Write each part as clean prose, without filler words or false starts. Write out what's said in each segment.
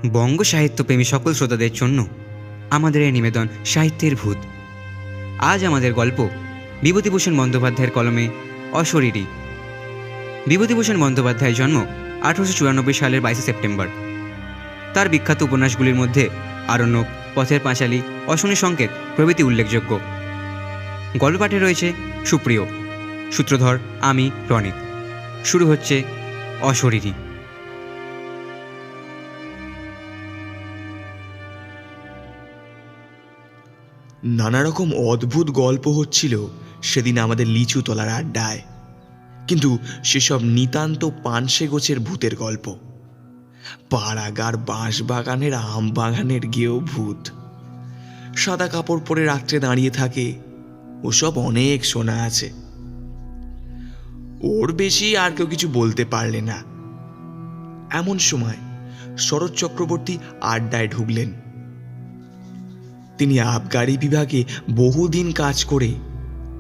বঙ্গ সাহিত্যপ্রেমী সকল শ্রোতাদের জন্য আমাদের এই নিবেদন সাহিত্যের ভূত। আজ আমাদের গল্প বিভূতিভূষণ বন্দ্যোপাধ্যায়ের কলমে অশরীরী। বিভূতিভূষণ বন্দ্যোপাধ্যায়ের জন্ম 1894 সালের 22 সেপ্টেম্বর। তার বিখ্যাত উপন্যাসগুলির মধ্যে আরণ্যক, পথের পাঁচালী, অশনি সংকেত প্রভৃতি উল্লেখযোগ্য। গল্প পাঠে রয়েছে সুপ্রিয়, সূত্রধর আমি রনিত। শুরু হচ্ছে অশরীরী। নানা রকম অদ্ভুত গল্প হচ্ছিল সেদিন আমাদের লিচু তলার আড্ডায়, কিন্তু সেসব নিতান্ত পানসে গোছের ভূতের গল্প। পাড়াগার বাঁশ বাগানের আম বাগানের গেয়েও ভূত। সাদা কাপড় পরে রাত্রে দাঁড়িয়ে থাকে, ওসব অনেক শোনা আছে। ওর বেশি আর কেউ কিছু বলতে পারলে না। এমন সময় শরৎ চক্রবর্তী আড্ডায় ঢুকলেন। তিনি আবগারি বিভাগে বহুদিন কাজ করে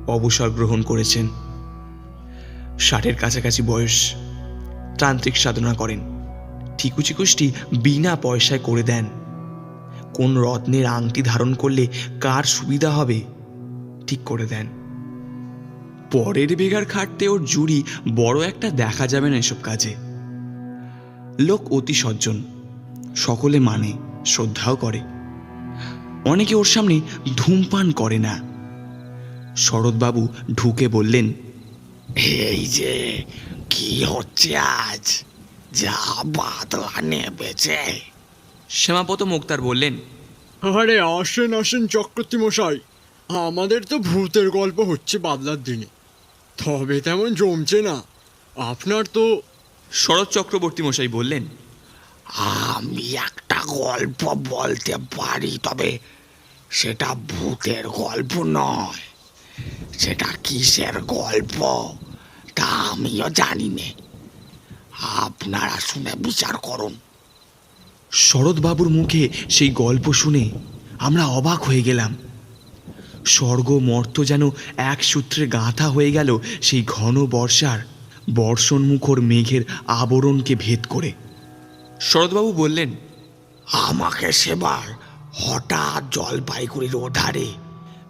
অবসর গ্রহণ করেছেন। 60-এর কাছাকাছি বয়স। তান্ত্রিক সাধনা করেন। ঠিকুচিকুষ্টি বিনা পয়সায় করে দেন। কোন রত্নের আংটি ধারণ করলে কার সুবিধা হবে ঠিক করে দেন। পরের বেগার খাটতে ওর জুড়ি বড় একটা দেখা যাবে না এসব কাজে। লোক অতি সজ্জন, সকলে মানে, শ্রদ্ধাও করে। অনেকে ওর সামনে ধূমপান করে না। শরৎবাবু ঢুকে বললেন, এই যে কি হচ্ছে আজ, যা বাদলা নেমেছে। শ্যামাপত মুক্তার বললেন, আরে আসেন আসেন চক্রবর্তী মশাই, আমাদের তো ভূতের গল্প হচ্ছে বাদলার দিনে, তবে তেমন জমছে না। আপনার তো। শরৎ চক্রবর্তী মশাই বললেন, আমি একটা গল্প বলতে পারি, তবে সেটা ভূতের গল্প নয়। সেটা কিসের গল্প তা আমিও জানি না, আপনারা শুনে বিচার করুন। শরৎবাবুর মুখে সেই গল্প শুনে আমরা অবাক হয়ে গেলাম। স্বর্গ মর্ত যেন এক সূত্রে গাঁথা হয়ে গেল সেই ঘন বর্ষার বর্ষণমুখর মেঘের আবরণকে ভেদ করে। শরৎবাবু বললেন, আমাকে সেবার হঠাৎ জলপাইগুড়ির ওধারে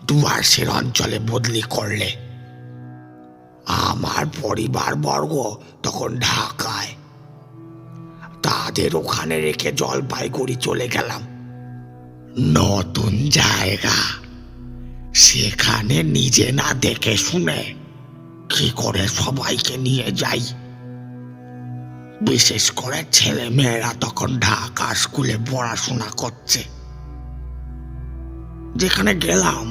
ডুয়ার্সের অঞ্চলে বদলি করলে। আমার পরিবারবর্গ তখন ঢাকায়, তাদের ওখানে রেখে জলপাইগুড়ি চলে গেলাম। নতুন জায়গা, সেখানে নিজে না দেখে শুনে কি করে সবাইকে নিয়ে যাই। বিশেষ করে ছেলে মেয়েরা তখন ঢাকা স্কুলে পড়াশোনা করছে। যেখানে গেলাম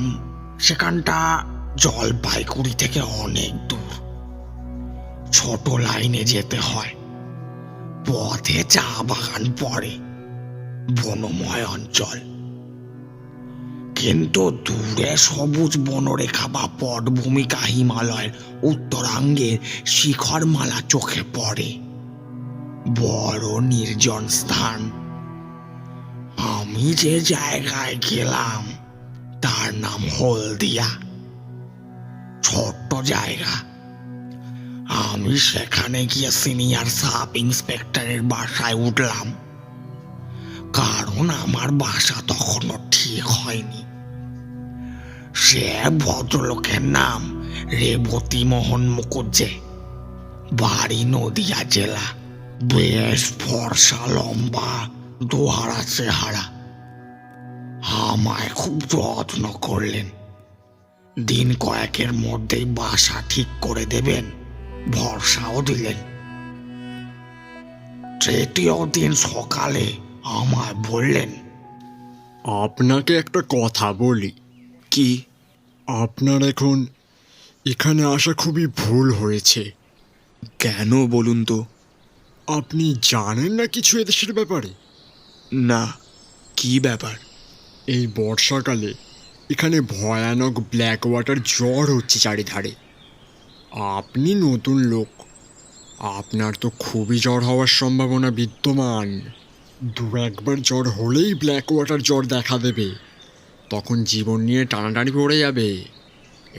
সেখানটা জলপাইগুড়ি থেকে অনেক দূর, ছোট লাইনে যেতে হয়। পথে চা বাগান পড়ে, বনময় অঞ্চল, কিন্তু দূরে সবুজ বনরেখা বা পটভূমিকা হিমালয়ের উত্তরাঙ্গের শিখরমালা চোখে পড়ে। বড় নির্জন স্থান। আমি যে জায়গায় গেলাম তার নাম হলদিয়া। ছোট্ট জায়গা। আমি সেখানে গিয়ে সিনিয়র সাব ইন্সপেক্টরের বাসায় উঠলাম, কারণ আমার বাসা তখনও ঠিক হয়নি। সে ভদ্রলোকের নাম রেবতী মোহন মুখুজ্জে, বাড়ি নদিয়া জেলা। বেশ ফর্সা, লম্বা, দোহারা চেহারা। আমায় খুব যত্ন করলেন। দিন কয়েকের মধ্যেই বাসা ঠিক করে দেবেন ভরসাও দিলেন। তৃতীয় দিন সকালে আমায় বললেন, আপনাকে একটা কথা বলি। কি? আপনার এখন এখানে আসা খুবই ভুল হয়েছে। কেন বলুন তো? আপনি জানেন না কিছু এদেশের ব্যাপারে? না, কি ব্যাপার? এই বর্ষাকালে এখানে ভয়ানক ব্ল্যাক ওয়াটার জ্বর হচ্ছে চারিধারে। আপনি নতুন লোক, আপনার তো খুবই জ্বর হওয়ার সম্ভাবনা বিদ্যমান। দু একবার জ্বর হলেই ব্ল্যাক ওয়াটার জ্বর দেখা দেবে, তখন জীবন নিয়ে টানাটানি পড়ে যাবে।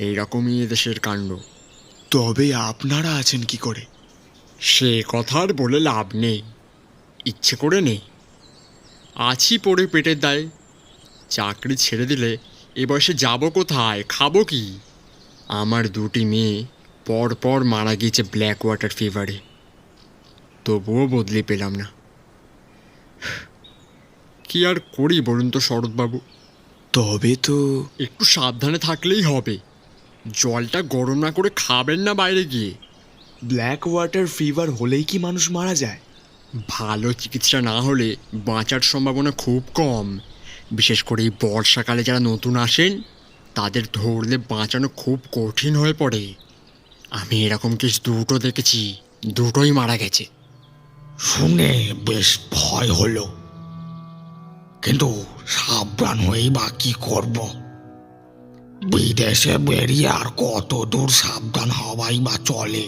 এইরকমই এদেশের কাণ্ড। তবে আপনারা আছেন কি করে? সে কথা আর বলে লাভ নেই, ইচ্ছে করে নেই। আছি পড়ে পেটের দায়ে। চাকরি ছেড়ে দিলে এ বয়সে যাবো কোথায়, খাবো কি? আমার দুটি মেয়ে পর পর মারা গিয়েছে ব্ল্যাক ওয়াটার ফিভারে, তবুও বদলে পেলাম না। কি আর করি বলুন তো শরৎবাবু? তবে তো একটু সাবধানে থাকলেই হবে। জলটা গরম না করে খাবেন না বাইরে গিয়ে। ব্ল্যাক ওয়াটার ফিভার হলেই কি মানুষ মারা যায়? ভালো চিকিৎসা না হলে বাঁচার সম্ভাবনা খুব কম। বিশেষ করে এই বর্ষাকালে যারা নতুন আসেন তাদের ধরলে বাঁচানো খুব কঠিন হয়ে পড়ে। আমি এরকম কেস দুটো দেখেছি, দুটোই মারা গেছে। শুনে বেশ ভয় হলো, কিন্তু সাবধান হয়েই বা কি করব? বিদেশে বেরিয়ে আর কত দূর সাবধান হওয়াই বা চলে?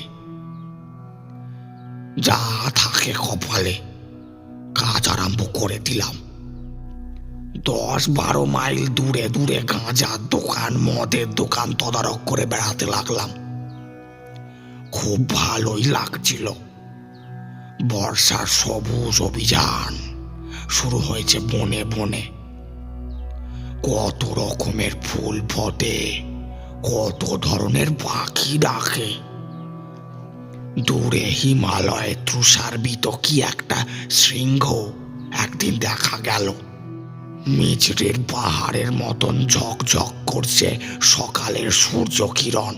যা থাকে কপালে, কাজ আরম্ভ করে দিলাম। 10-12 মাইল দূরে দূরে গাঁজার দোকান, মদের দোকান তদারক করে বেড়াতে লাগলাম। খুব ভালোই লাগছিল। বর্ষার সবুজ অভিযান শুরু হয়েছে বনে বনে। কত রকমের ফুল ফোটে, কত ধরনের পাখি ডাকে। দূরে হিমালয়ে তুষারবিত কি একটা শৃঙ্গ একদিন দেখা গেল। মিচড়ের পাহাড়ের মতন ঝকঝক করছে সকালের সূর্য কিরণ।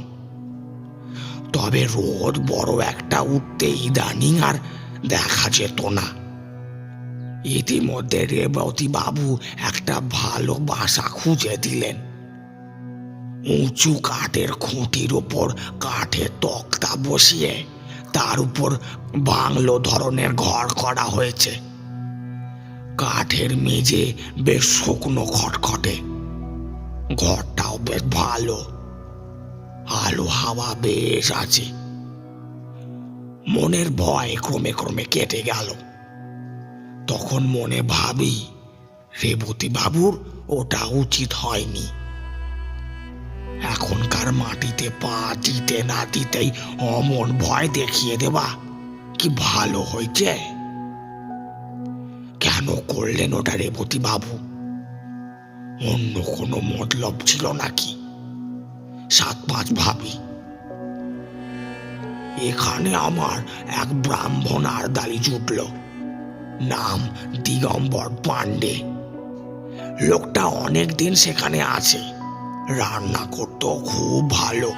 তবে রোদ বড় একটা উঠতে ইদানিং আর দেখা যেত না। ইতিমধ্যে রেবতী বাবু একটা ভালো বাসা খুঁজে দিলেন। উঁচু কাঠের খুঁটির উপর কাঠের তক্তা বসিয়ে তার উপর বাংলো ধরনের ঘর করা হয়েছে। কাঠের মেঝে বেশ শুকনো খটখটে। ঘরটাও বেশ ভালো, আলো হাওয়া বেশ আছে। মনের ভয় ক্রমে ক্রমে কেটে গেল। তখন মনে ভাবি, রেবতী বাবুর ওটা উচিত হয়নি। এখনকার মাটিতে পা দিতে না দিতেই অমন ভয় দেখিয়ে দেওয়া কি ভালো হয়েছে? কেন করলেন ওটা রেবতী বাবু? অন্য কোনো মতলব ছিল নাকি? 7-5 ভাবি। এখানে আমার এক ব্রাহ্মণ আরদালি জুটল, নাম দিগম্বর পাণ্ডে। লোকটা অনেকদিন সেখানে আছে, রান্না করতো খুব ভালো।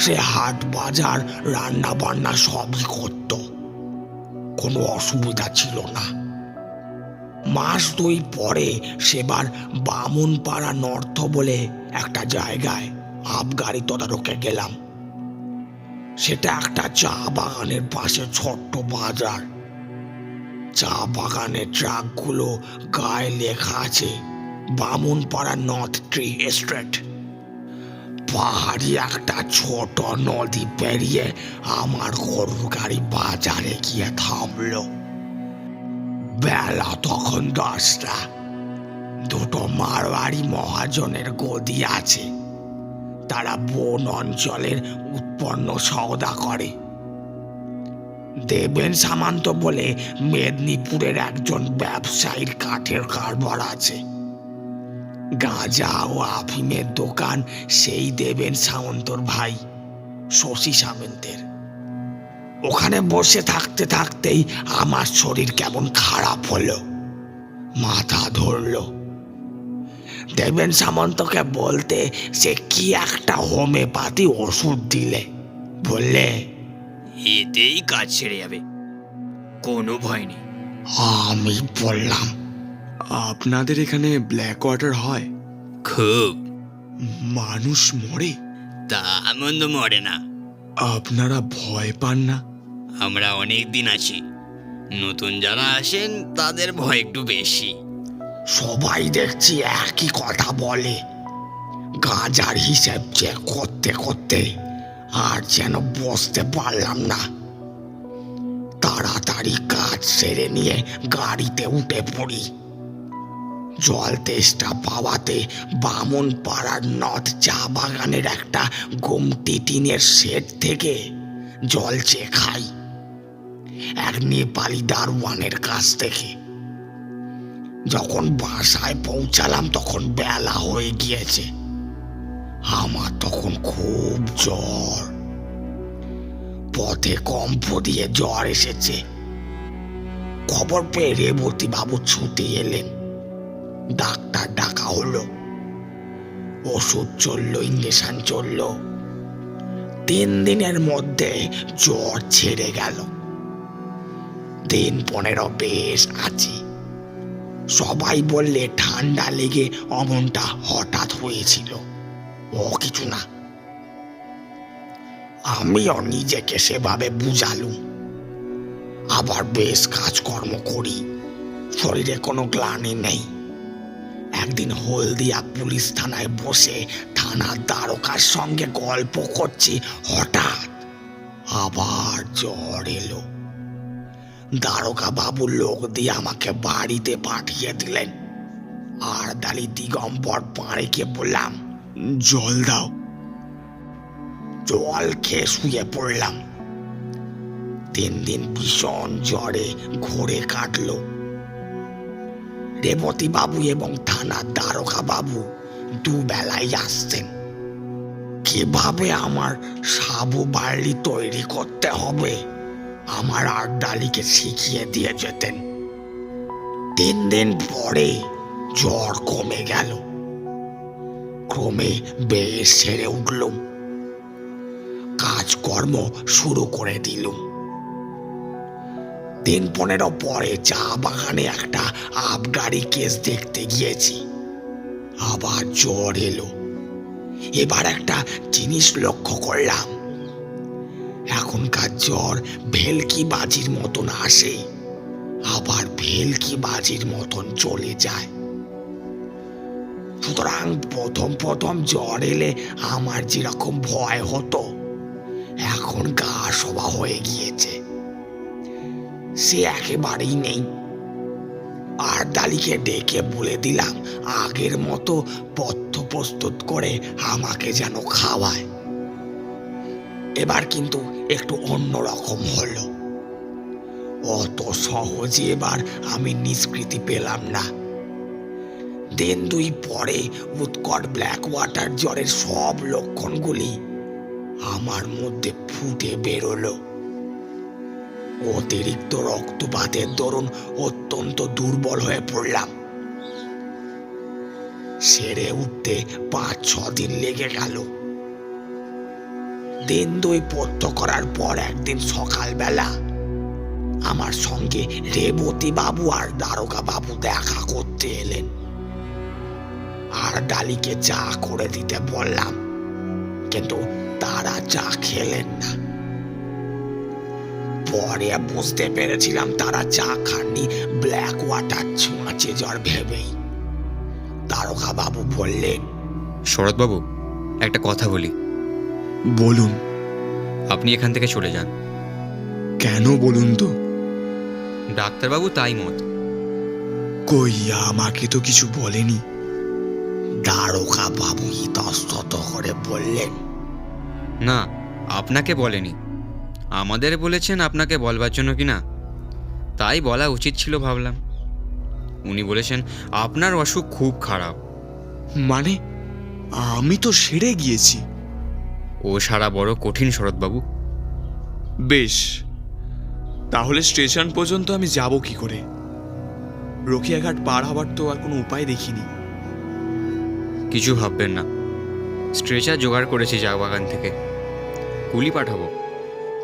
সে হাট বাজার রান্না বান্না সবই করত, কোনো অসুবিধা ছিল না। মাস 2 পরে সেবার বামুনপাড়া নর্থ বলে একটা জায়গায় আবগারি তদারকে গেলাম। সেটা একটা চা বাগানের পাশে ছোট্ট বাজার। চা বাগানের ট্রাকগুলো গায়ে লেখা আছে বামুনপাড়া নর্থ ট্রি এস্টেট। পাহাড়ি একটা ছোট নদী পেরিয়ে আমার গরুর গাড়ি বাজারে গিয়ে থামলো। বেলা তখন 10টা। 2 মারোয়ারি মহাজনের গদি আছে। তারা বন অঞ্চলের উৎপন্ন সওদা করে। দেবেন সামন্ত বলে মেদিনীপুরের একজন ব্যবসায়ীর কাঠের কারবার আছে। গাঁজা ও আফিমের দোকান সেই দেবেন সামন্তর ভাই শশী সামন্তের। ওখানে বসে থাকতে থাকতেই আমার শরীর কেমন খারাপ হলো, মাথা ধরল। দেবেন সামন্তকে বলতে সে কি একটা হোমিওপ্যাথি ওষুধ দিলে। বললে, এতেই কাজ সেরে যাবে, কোনো ভয় নেই। আমি বললাম, আপনাদের এখানে ব্ল্যাক ওয়াটার হয়? খুব। মানুষ মরে? তা মন্দ মরে না। আপনারা ভয় পান না? আমরা অনেক দিন আছি, নতুন যারা আসেন তাদের ভয় একটু বেশি। সবাই দেখছি একই কথা বলে। গাঁজার হিসেব চেক করতে করতে আর যেন বসতে পারলাম না। তাড়াতাড়ি কাজ সেরে নিয়ে গাড়িতে উঠে পড়ি। জল তেষ্টা পাওয়াতে বামন পাড়ার নথ চা বাগানের একটা গুমটি টিনের শেড থেকে জল চেয়ে খাই, এক নেপালি দারোয়ানের কাছ থেকে। যখন বাসায় পৌঁছালাম তখন বেলা হয়ে গিয়েছে। আমার তখন খুব জ্বর, পথে কম্প দিয়ে জ্বর এসেছে। খবর পেয়ে রেবতী বাবু ছুটে এলেন, ডাক্তার ডাকা হলো, ওষুধ চললো, ইঞ্জেকশন চললো। 3 দিনের মধ্যে জ্বর ছেড়ে গেল। 15 বেশ আছি। সবাই বললে ঠান্ডা লেগে অমনটা হঠাৎ হয়েছিল, ও কিছু না। আমিও নিজেকে সেভাবে বুঝালুম। আবার বেশ কাজকর্ম করি, শরীরে কোনো গ্লানি নেই। একদিন হলদিয়া পুলিশ থানায় বসে থানার দ্বারকার সঙ্গে গল্প করছি, হঠাৎ আবার জ্বর এলো। দ্বারকা বাবু লোক দিয়ে আমাকে বাড়িতে পাঠিয়ে দিলেন। আর দালি দিগম্বর পাড়েকে বললাম, জল দাও। জল খেয়ে শুয়ে পড়লাম। 3 দিন ভীষণ জ্বরে ঘোরে কাটলো। রেবতী বাবু এবং থানার দ্বারকা বাবু দুবেলাই আসতেন। কিভাবে আমার সাবু বার্লি তৈরি করতে হবে আমার আর ডালিকে শিখিয়ে দিয়ে যেতেন। 3 দিন পরে জ্বর কমে গেল, ক্রমে বেশ সেরে উঠলুম। কাজকর্ম শুরু করে দিলুম। 3-15 পরে চা বাগানে একটা আবগারি কেস দেখতে গিয়েছি। আবার জ্বর এলো। এবার একটা জিনিস লক্ষ্য করলাম, এখনকার জ্বর ভেলকি বাজির মতন আসে, আবার ভেলকি বাজির মতন চলে যায়। সুতরাং প্রথম জ্বর এলে আমার যেরকম ভয় হতো, এখন গা সবা হয়ে গিয়েছে, সে একেবারেই নেই। আর ডালিকে ডেকে বলে দিলাম আগের মতো পথ্য প্রস্তুত করে আমাকে যেন খাওয়ায়। এবার কিন্তু একটু অন্যরকম হলো। অত সহজে এবার আমি নিষ্কৃতি পেলাম না। 2 দিন পরে উৎকট ব্ল্যাক ওয়াটার জ্বরের সব লক্ষণগুলি আমার মধ্যে ফুটে বেরোলো। অতিরিক্ত রক্তপাতের দরুন অত্যন্ত দুর্বল হয়ে পড়লাম। সেরে উঠতে 5-6 দিন লেগে গেল। 2 পথ্য করার পর একদিন সকালবেলা আমার সঙ্গে রেবতী বাবু আর দ্বারকা বাবু দেখা করতে এলেন। আর ডালিকে চা করে দিতে বললাম, কিন্তু তারা চা খেলেন না। পরে বুঝতে পেরেছিলাম তারা চা খাননি ব্ল্যাক ওয়াটার ছোঁয়াচে জ্বর ভেবেই। দ্বারকা বাবু বললেন, শরৎবাবু, একটা কথা বলি। বলুন। আপনি এখান থেকে চলে যান। কেন বলুন তো? ডাক্তারবাবু তাই মত। কই, আমাকে তো কিছু বলেনি। দ্বারকা বাবু ইতস্তত করে বললেন, না, আপনাকে বলেনি, আমাদের বলেছেন আপনাকে বলবার জন্য কিনা, তাই বলা উচিত ছিল ভাবলাম। উনি বলেছেন আপনার অসুখ খুব খারাপ। মানে আমি তো সেরে গিয়েছি। ও সারা বড় কঠিন শরৎবাবু। বেশ, তাহলে স্টেশন পর্যন্ত আমি যাব কি করে? রকিয়াঘাট পার হবার তো আর কোনো উপায় দেখিনি। কিছু ভাববেন না, স্ট্রেচার জোগাড় করেছি চা বাগান থেকে, কুলি পাঠাবো।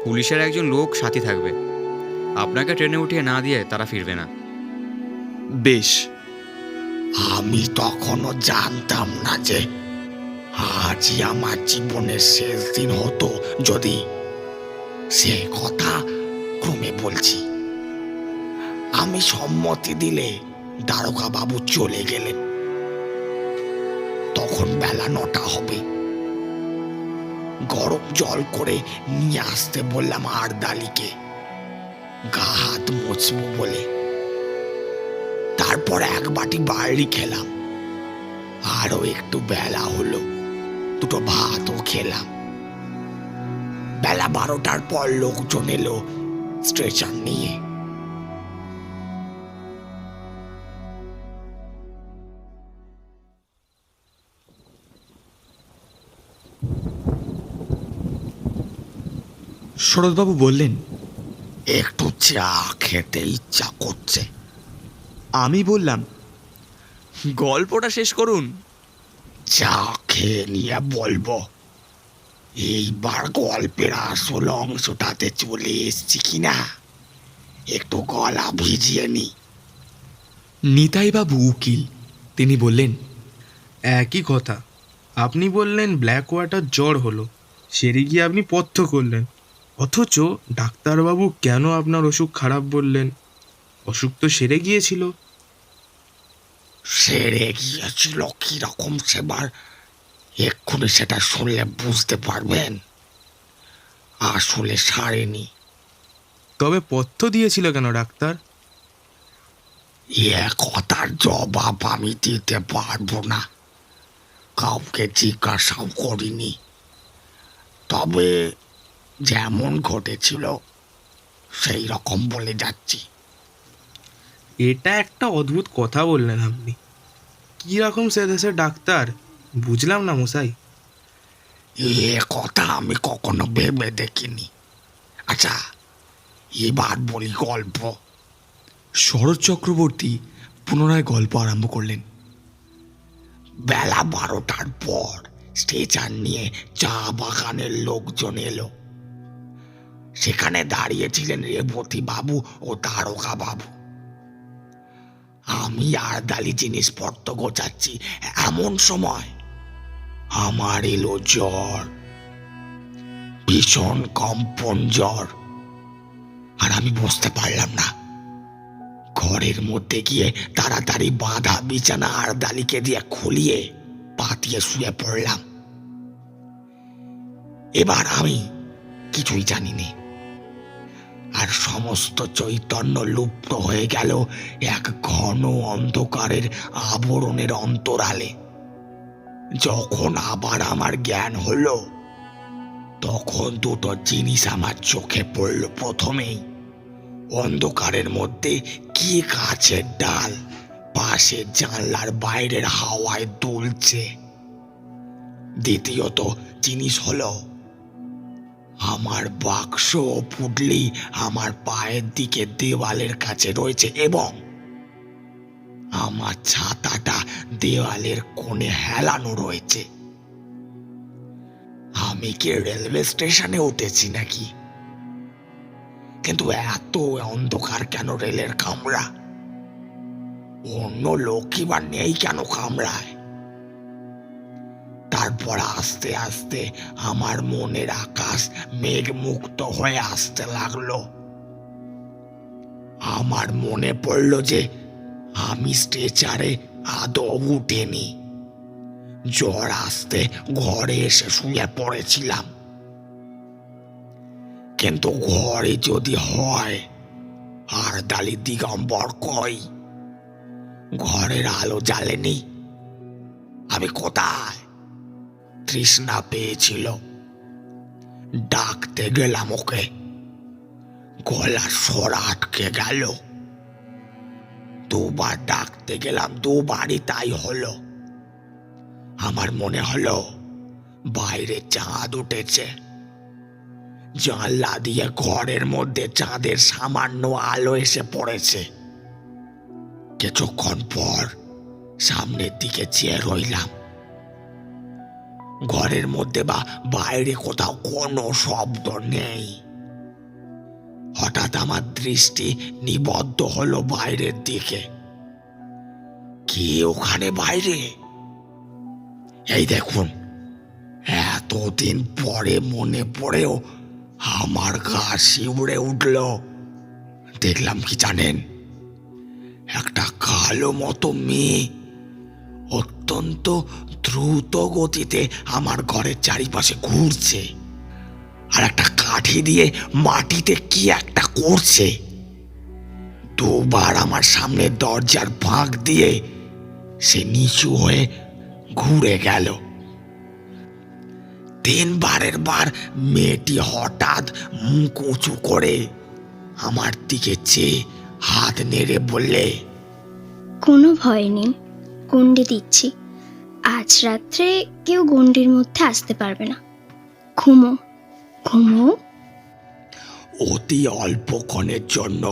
পুলিশের একজন লোক সাথী থাকবে, আপনাকে ট্রেনে উঠিয়ে না দিয়ে তারা ফিরবে না। বেশ। আমি তখনও জানতাম না যে আজই আমার জীবনের শেষ দিন হতো যদি। সে কথা ক্রমে বলছি। আমি সম্মতি দিলে দ্বারকা বাবু চলে গেলেন। তখন বেলা 9টা হবে। গরম জল করে নিয়ে আসতে বললাম আর দালিকে, গা হাত মুছবো বলে। তারপর 1 বাটি বার্লি খেলাম। আরো একটু বেলা হলো, 2টো ভাতও খেলাম। বেলা 12টার পর লোকজন এলো স্ট্রেচার নিয়ে। শরৎবাবু বললেন, একটু চা খেতে ইচ্ছা করছে। আমি বললাম, গল্পটা শেষ করুন। চা খেয়ে নিয়ে বলবো। এইবার গল্পের আসল অংশটাতে চলে এসছি কিনা একটু গলা ভিজিয়ে নি। নিতাইবাবু উকিল, তিনি বললেন, একই কথা। আপনি বললেন ব্ল্যাক ওয়াটার জ্বর হলো, সেরে গিয়ে আপনি পথ্য করলেন, অথচ ডাক্তারবাবু কেন আপনার অসুখ খারাপ বললেন? অসুখ তো সেরে গিয়েছিল। সেরে গিয়েছিল কিরকম সেবার এক্ষুনি সেটা শুনলে বুঝতে পারবেন। আসলে সারেনি। তবে পথ্য দিয়েছিল কেন ডাক্তার? এ কথার জবাব আমি দিতে পারবো না, কাউকে জিজ্ঞাসাও করিনি। তবে যেমন ঘটেছিল সেই রকম বলে যাচ্ছি। এটা একটা অদ্ভুত কথা বললেন আপনি। কী রকম সে দেশের ডাক্তার বুঝলাম না মশাই। এ কথা আমি কখনো ভেবে দেখিনি। আচ্ছা, এবার বলি গল্প। শরৎ চক্রবর্তী পুনরায় গল্প আরম্ভ করলেন। বেলা 12টার পর স্ট্রেচার নিয়ে চা বাগানের লোকজন এলো। সেখানে দাঁড়িয়েছিলেন রেবতী বাবু ও তারকা বাবু। আমি আরদালি জিনিসপত্র গোছাচ্ছি, এমন সময় আমার এলো জ্বর, ভীষণ কম্পন জ্বর। আর আমি বুঝতে পারলাম না। ঘরের মধ্যে গিয়ে তাড়াতাড়ি বাঁধা বিছানা আরদালিকে দিয়ে খুলিয়ে পাতিয়ে শুয়ে পড়লাম। এবার আমি কিছুই জানিনি, আর সমস্ত চৈতন্য লুপ্ত হয়ে গেল এক ঘন অন্ধকারের আবরণের অন্তরালে। যখন আবার আমার জ্ঞান হলো, তখন দুটো জিনিস আমার চোখে পড়ল। প্রথমেই অন্ধকারের মধ্যে কি গাছের ডাল পাশে জানলার বাইরের হাওয়ায় দুলছে। দ্বিতীয়ত জিনিস হলো আমার বাক্স ও পুডলি আমার পায়ের দিকে দেওয়ালের কাছে রয়েছে, এবং আমার ছাতাটা দেওয়ালের কোণে হেলানো রয়েছে। আমি কি রেলওয়ে স্টেশনে উঠেছি নাকি? কিন্তু এত অন্ধকার কেন রেলের কামরা? অন্য লোকই বা নেই কেন কামরায়? তারপর আস্তে আস্তে আমার মনের আকাশ মেঘমুক্ত হয়ে আসতে লাগলো। আমার মনে পড়ল যে আমি স্ট্রেচারে আদৌ উঠেনি। জ্বর আসতে ঘরে এসে শুয়ে পড়েছিলাম। কিন্তু ঘরে যদি হয়, আরদালি দিগম্বর কই? ঘরের আলো জ্বালেনি। আমি কোথায়? তৃষ্ণা পেয়েছিল, ডাকতে গেলাম ওকে, গলার স্বর আটকে গেল। দুবার ডাকতে গেলাম, দুবারই তাই হলো। আমার মনে হলো বাইরে চাঁদ উঠেছে। জানলা দিয়ে ঘরের মধ্যে চাঁদের সামান্য আলো এসে পড়েছে। কিছুক্ষণ পর সামনের দিকে চেয়ে রইলাম। ঘরের মধ্যে বা বাইরে কোথাও কোনো শব্দ নেই। হঠাৎ আমার দৃষ্টি নিবদ্ধ হলো বাইরের দিকে। কে ওখানে বাইরে? এই দেখুন, এতদিন পরে মনে পড়েও আমার গা শিউরে উঠল। দেখলাম কি জানেন? একটা কালো মতো মেয়ে অত্যন্ত দ্রুত গতিতে আমার ঘরের চারিপাশে ঘুরছে, আর একটা কাঠি দিয়ে মাটিতে কি একটা করছে। দুবার আমার সামনে দরজার ফাঁক দিয়ে সে নিচু হয়ে ঘুরে গেল। তিনবারের বার মেয়েটি হঠাৎ মুখ উঁচু করে আমার দিকে চেয়ে হাত নেড়ে বললে, কোনো ভয় নেই, গণ্ডি দিচ্ছি। আজ রাত্রে কেউ গণ্ডির মধ্যে আসতে পারবে না। ঘুমো ঘুমো। অতি অল্পক্ষণের জন্য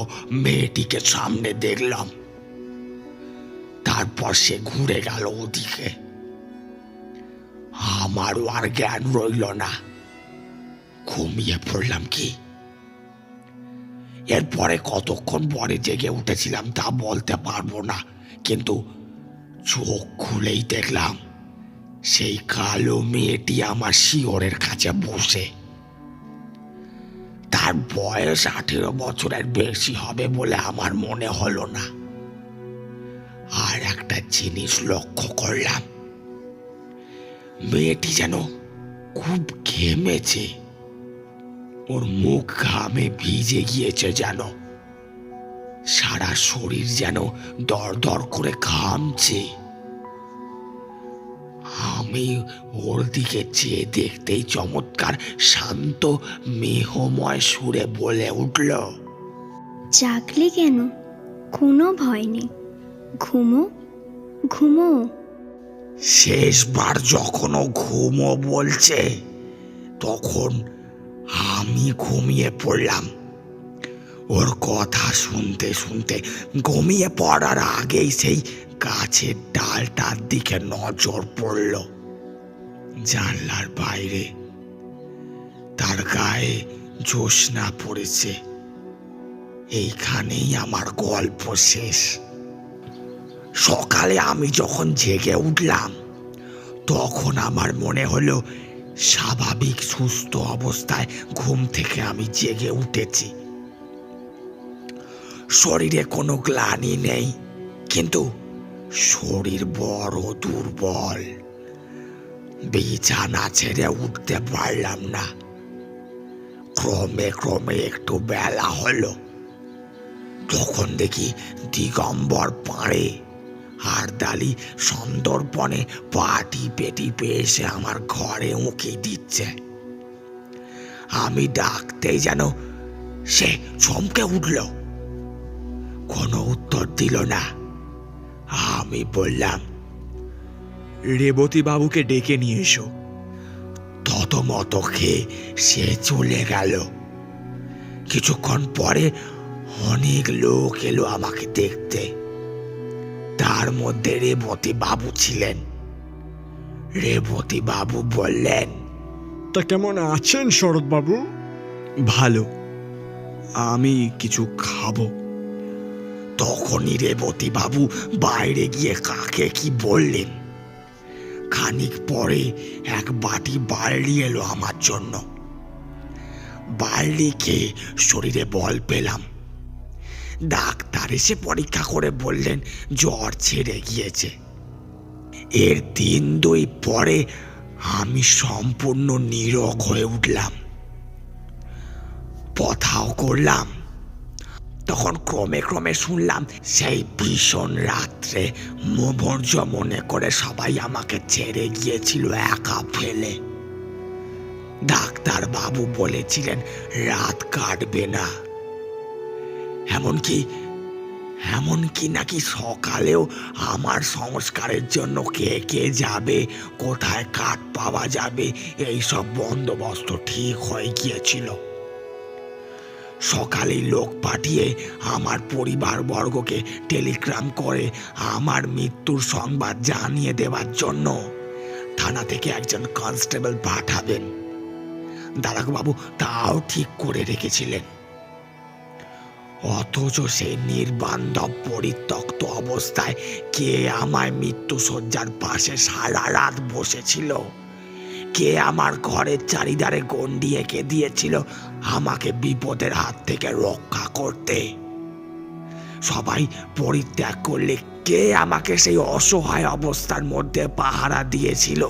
মেয়েটিকে সামনে দেখলাম, তারপর সে ঘুরে গেল ওদিকে। আমারও আর জ্ঞান রইল না, ঘুমিয়ে পড়লাম কি। এরপরে কতক্ষণ পরে জেগে উঠেছিলাম তা বলতে পারবো না, কিন্তু চোখ খুলেই দেখলাম সেই কালো মেয়েটি আমার শিয়রের কাছে বসে। তার বয়স 18 বছরের বেশি হবে বলে আমার মনে হলো না। আর একটা জিনিস লক্ষ্য করলাম, মেয়েটি যেন খুব ঘেমেছে, ওর মুখ ঘামে ভিজে গিয়েছে, যেন সারা শরীর যেন দর দর করে ঘামছে। আমি ওর দিকে চেয়ে দেখতেই চমৎকার শান্ত মেহময় সুরে বলে উঠল, জাগলি কেন? কোনো ভয় নেই, ঘুমো ঘুমো। শেষবার যখন ও ঘুমো বলছে তখন আমি ঘুমিয়ে পড়লাম। ওর কথা শুনতে শুনতে ঘুমিয়ে পড়ার আগেই সেই গাছের ডালটার দিকে নজর পড়ল। জানলার বাইরে তার গায়ে জ্যোৎস্না পড়েছে। এইখানেই আমার গল্প শেষ। সকালে আমি যখন জেগে উঠলাম তখন আমার মনে হলো স্বাভাবিক সুস্থ অবস্থায় ঘুম থেকে আমি জেগে উঠেছি। শরীরে কোনো গ্লানি নেই, কিন্তু শরীর বড় দুর্বল। বিছানা ছেড়ে উঠতে পারলাম না। ক্রমে ক্রমে একটু বেলা হলো, তখন দেখি দিগম্বর পাড়ে হারদালি সন্দর্পণে পাটি পেটি এসে আমার ঘরে উঁকি দিচ্ছে। আমি ডাকতেই যেন সে চমকে উঠল, কোনো উত্তর দিল না। আমি বললাম, রেবতী বাবুকে ডেকে নিয়ে এসো। ততমত খেয়ে সে চলে গেল। কিছুক্ষণ পরে অনেক লোক এলো আমাকে দেখতে। তার মধ্যে রেবতী বাবু ছিলেন। রেবতী বাবু বললেন, তা কেমন আছেন শরৎবাবু? ভালো, আমি কিছু খাবো। তখনই রেবতী বাবু বাইরে গিয়ে কাকে কি বললেন। খানিক পরে এক বাটি বার্লি এলো আমার জন্য। বার্লি খেয়ে শরীরে বল পেলাম। ডাক্তার এসে পরীক্ষা করে বললেন জ্বর ছেড়ে গিয়েছে। এর 3-2 পরে আমি সম্পূর্ণ নীরোগ হয়ে উঠলাম, কথাও করলাম। তখন ক্রমে ক্রমে শুনলাম সেই ভীষণ রাত্রে মোবর্জ মনে করে সবাই আমাকে ছেড়ে গিয়েছিল একা ফেলে। ডাক্তার বাবু বলেছিলেন রাত কাটবে না, এমনকি নাকি সকালেও আমার সংস্কারের জন্য কে কে যাবে, কোথায় কাঠ পাওয়া যাবে, এইসব বন্দোবস্ত ঠিক হয়ে গিয়েছিল। সকালেই লোক পাঠিয়ে আমার পরিবারবর্গকে টেলিগ্রাম করে আমার মৃত্যুর সংবাদ জানিয়ে দেওয়ার জন্য থানা থেকে একজন কনস্টেবল পাঠাবেন। দারোগাবাবু তাও ঠিক করে রেখেছিলেন। অথচ সেই নির্বান্ধব পরিত্যক্ত অবস্থায় কে আমায় মৃত্যুশয্যার পাশে সারা রাত বসেছিল, কে আমার ঘরের চারিধারে গণ্ডি এঁকে দিয়েছিল আমাকে বিপদের হাত থেকে রক্ষা করতে। সবাই পরিত্যাগ করলে কে আমাকে সেই অসহায় অবস্থার মধ্যে পাহারা দিয়েছিল,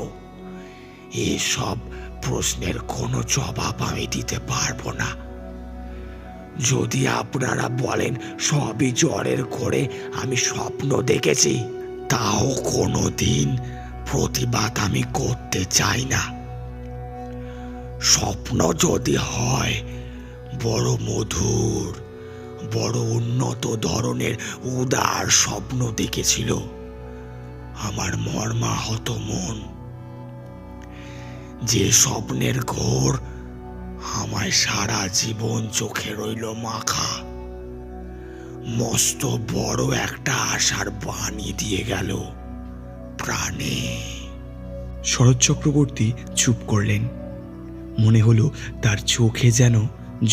এসব প্রশ্নের কোনো জবাব আমি দিতে পারবো না। যদি আপনারা বলেন সবই জ্বরের ঘোরে আমি স্বপ্ন দেখেছি, তাও কোনো দিন প্রতিবাদ আমি করতে চাই না। স্বপ্ন যদি হয় বড় মধুর, বড় উন্নত ধরনের উদার স্বপ্ন দেখেছিল আমার মর্মাহত মন। যে স্বপ্নের ঘোর আমায় সারা জীবন চোখে রইল মাখা। মস্ত বড় একটা আশার বাণী দিয়ে গেল প্রাণে। শরৎ চক্রবর্তী চুপ করলেন। মনে হলো তার চোখে যেন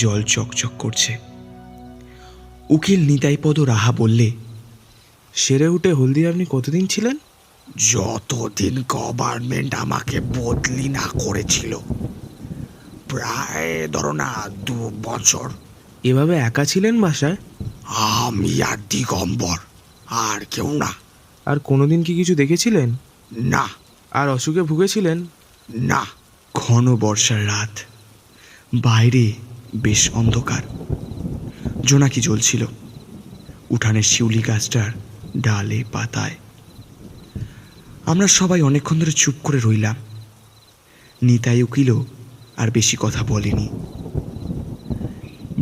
জল চকচক করছে। উকিল নিতাইপদ রাহা বললে, সেরে উঠে হলদিয়া আপনি কতদিন ছিলেন? যতদিন গভর্নমেন্ট আমাকে বদলি না করেছিল, প্রায় ধরো না 2 বছর। এভাবে একা ছিলেন বাসায়? আমি আর দিগম্বর, আর কেউ না। আর কোনোদিন কি কিছু দেখেছিলেন? না আর অসুখে ভুগেছিলেন? না। ঘন বর্ষার রাত, বাইরে বেশ অন্ধকার। জোনাকি জ্বলছিল উঠানের শিউলি গাছটার ডালে পাতায়। আমরা সবাই অনেকক্ষণ ধরে চুপ করে রইলাম। নিতাই উকিলও আর বেশি কথা বলেনি।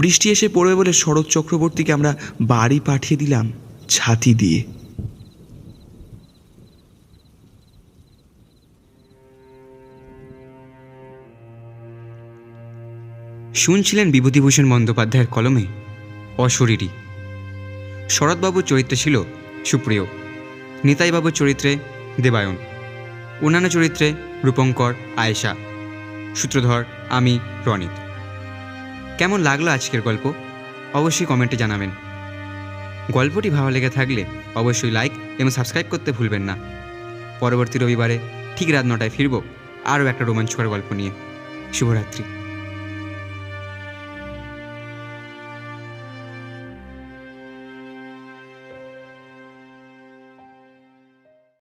বৃষ্টি এসে পড়বে বলে শরৎ চক্রবর্তীকে আমরা বাড়ি পাঠিয়ে দিলাম ছাতি দিয়ে। শুনছিলেন বিভূতিভূষণ বন্দ্যোপাধ্যায়ের কলমে অশরীরী। শরৎবাবুর চরিত্রে ছিল সুপ্রিয়, নিতাইবাবুর চরিত্রে দেবায়ন, অন্যান্য চরিত্রে রূপঙ্কর, আয়েশা, সূত্রধর, আমি, রনিত। কেমন লাগলো আজকের গল্প অবশ্যই কমেন্টে জানাবেন। গল্পটি ভালো লেগে থাকলে অবশ্যই লাইক এবং সাবস্ক্রাইব করতে ভুলবেন না। পরবর্তী রবিবারে ঠিক রাত 9টায় ফিরব আরও একটা রোমাঞ্চকর গল্প নিয়ে। শুভরাত্রি।